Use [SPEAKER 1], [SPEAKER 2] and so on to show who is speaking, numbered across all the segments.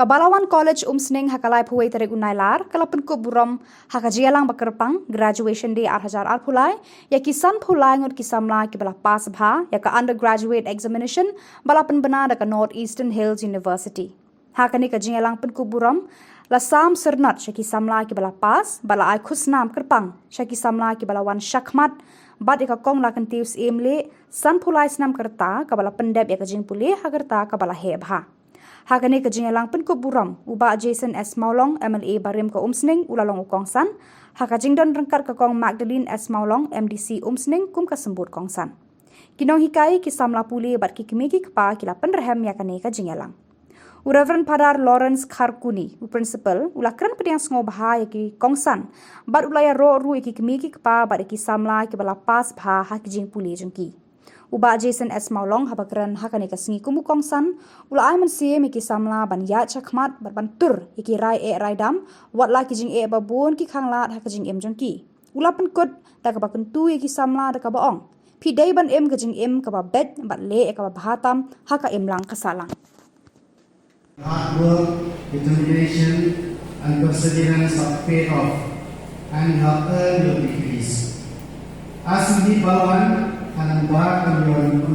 [SPEAKER 1] Balawan College umsning hakalai phuwei tarik unailar kala Pynkup Burom hakajialang bakerpang graduation day 8,000 arphulai ya kisan phulai ngut Samla ki bala pass bha ya ka undergraduate examination bala penbena da ka North Eastern Hills University hakani ka jialang Pynkup Burom la sam sernat shaki Samla ki bala pass bala ai khusnam kerpang shaki Samla ki Balawan shakmat bat ka kong la kan tius emle san phulai snam kerta ka bala pendep ya ka jing pule hagerta ka bala he bha hakani ka jingalang Pynkup Burom uba Jason S Maulong MLA Barim ka umsning ulalong ukongsan haka jingdon rengkat ka kong Magdalene S Maulong MDC umsning kum ka sembut kongsan kinong hikai ki Samla puli bat ki kimiki kpa kila penrehem yakani ka jingalang Reverend Padar Lawrence Kharkuni principal ulakran pediang sngo bha yaki kongsan bat ulaya ro ru ki kimiki kpa bat ki Samla ki bala pas bha haki jing puli jengki Uba Jason S Maulong habakran hakani ka singi kumu kongsan ula ai mensie miki Samla ban ya chakmat bantur iki rai raidam wat la ki jing babun ki khanglat haka jing jongki ula penkut ta ka bakentu iki Samla da ka baong pi dai ban ka jing ka ba bet bat le ka ba bhatam haka lang kasalang
[SPEAKER 2] hard work, determination and perseverance have paid off and you have earned your degrees. As you leave Balawan and embark on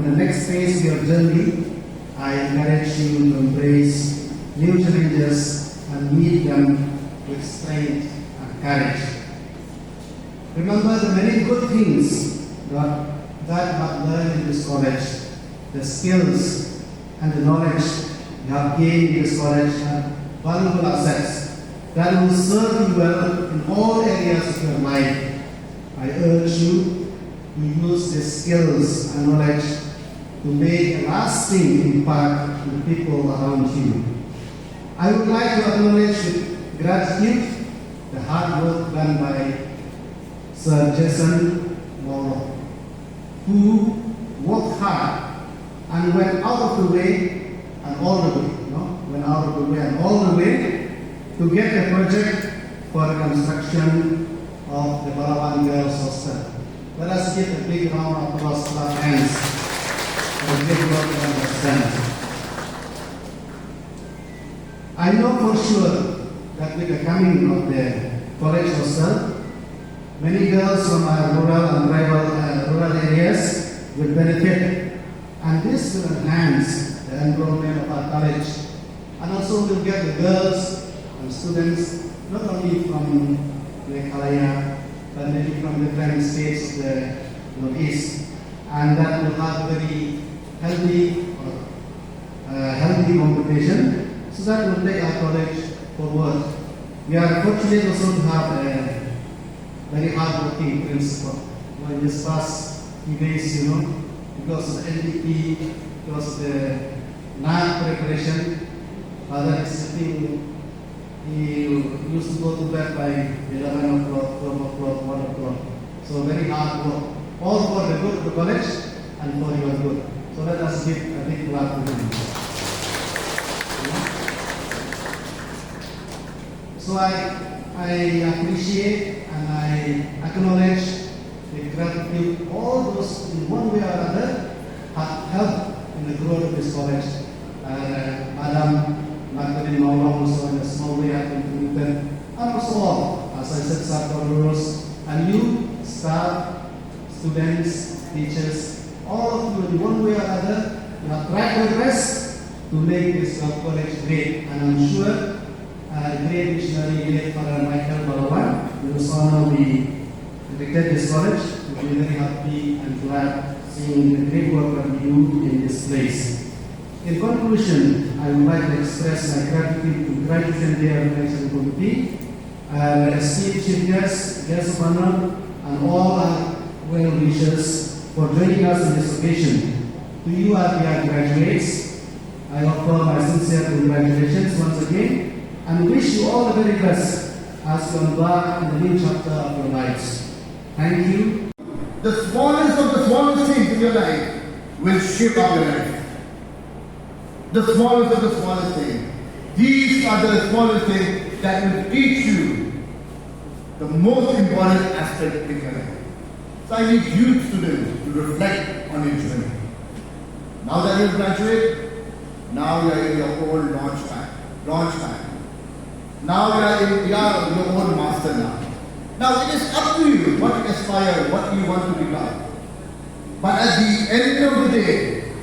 [SPEAKER 2] the next phase of your journey, I encourage you to embrace new challenges and meet them with strength and courage. Remember the many good things that you have learned in this college, the skills and the knowledge you have gained in this college are valuable assets that will serve you well in all areas of your life. I urge you to use these skills and knowledge to make a lasting impact on the people around you. I would like to acknowledge with gratitude the hard work done by Sir Jason Burom, who worked hard and went out of the way and all the way, to get the project for the construction of the Balawan Girls Hostel. Let us give a big round of applause to our hands for the big work that was done. I know for sure that with the coming of the college hostel, many girls from our rural and rural areas will benefit, and this will enhance the enrollment of our college, and also will get the girls and students not only from Meghalaya but maybe from different states of the Northeast, and that will have very healthy competition, so that will take our college forward. We are fortunate also to have a very hard-working principal. In this past few days, because of the NDP, because of the night preparation, father is sitting. He used to go to bed by 11 o'clock, 12 o'clock, 1 o'clock. So very hard work. All for the good of the college and for your good. So let us give a big clap to him. So I appreciate and I acknowledge the gratitude all those in one way or other have helped in the growth of this college. Madam Magdalene Maulong also in a small way have contributed, and also all, as I said, staff and you, staff, students, teachers, all of you in one way or other, you have tried your best to make this college great, and I'm sure the great missionary, great Father Michael Balawan, who will soon be directed this college, will be very happy and glad seeing the great work that you do in this place. In conclusion, I would like to express my gratitude to Graduation Day Organization Committee, esteemed chief guests, guests of honor, and all our well-wishers for joining us in this occasion. To you, our dear graduates, I offer my sincere congratulations once again and wish you all the very best as you embark on the new chapter of your lives. Thank you.
[SPEAKER 3] The smallest of the smallest things in your life will shape up your life. The smallest of the smallest things. These are the smallest things that will teach you the most important aspect in your life. So I need you students to reflect on your journey. Now that you graduate, now you are in your own launch pad. launch pad. Now you are your own master now. Now it is up to you what you aspire, what you want to become. But at the end of the day,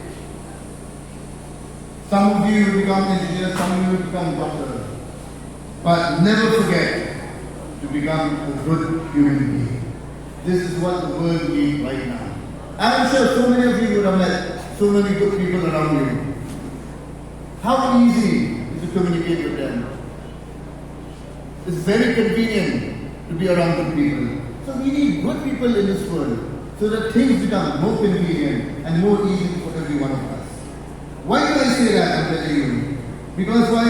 [SPEAKER 3] some of you become engineers, some of you become doctors. But never forget to become a good human being. This is what the world needs right now. I'm sure so many of you would have met so many good people around you. How easy is it to communicate with them? It's very convenient to be around good people. So we need good people in this world so that things become more convenient and more easy for every one of us. Why do I say that, I'm telling you? Because why?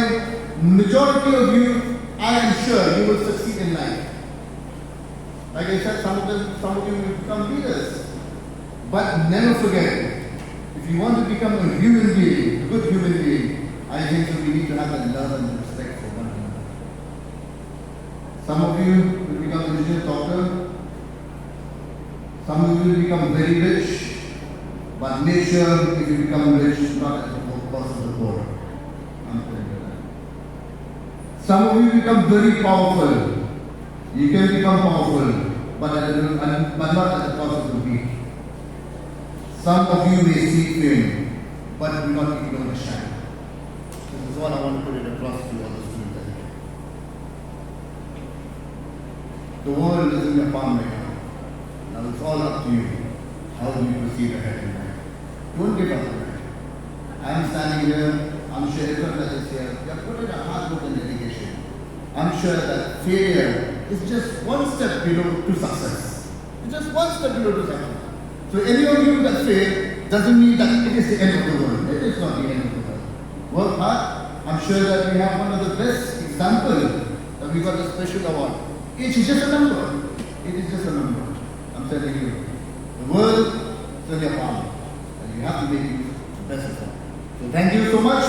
[SPEAKER 3] Majority of you, I am sure you will succeed in life. Like I said, some of you will become leaders. But never forget, if you want to become a human being, a good human being, I think so we need to have that love and respect for one another. Some of you will become an engineer, doctor. Some of you will become very rich. But make sure if you become rich, not at the cost of the poor. I'm telling you that. Some of you become very powerful. You can become powerful, but not at the cost of the weak. Some of you may seek fame, but do not ignore the shine. This is what I want to put it across to all the students. The world is in your palm right now. Now it's all up to you. How do you proceed ahead in life? Don't give up on it. I am standing here, I'm sure everyone that is here, you have put in a hard work and dedication. I'm sure that failure is just one step below to success. It's just one step below to success. So any of you that fail doesn't mean that it is the end of the world. It is not the end of the world. Work hard. I'm sure that we have one of the best examples that we got a special award. It is just a number. It is just a number. I'm telling you. The world is in your palm. And you have to make it the best of it. So thank you so much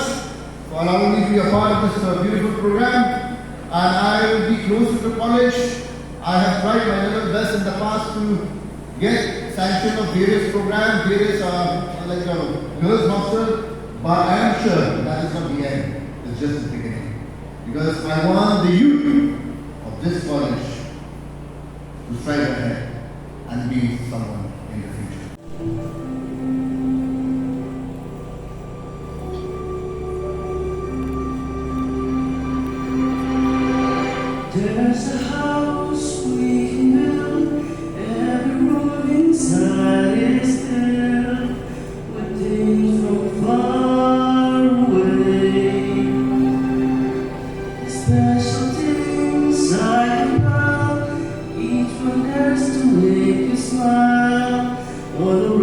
[SPEAKER 3] for allowing me to be a part of this beautiful program. And I will be close to the college. I have tried my level best in the past to get sanction of various programs, various like girls' hostel. But I am sure that is not the end. It's just the beginning. Because I want the youth of this college to strive ahead and be someone in the future.
[SPEAKER 4] There's a house we can build, every room inside is filled with things from far away. Special things I can love, each one has to make you smile. All the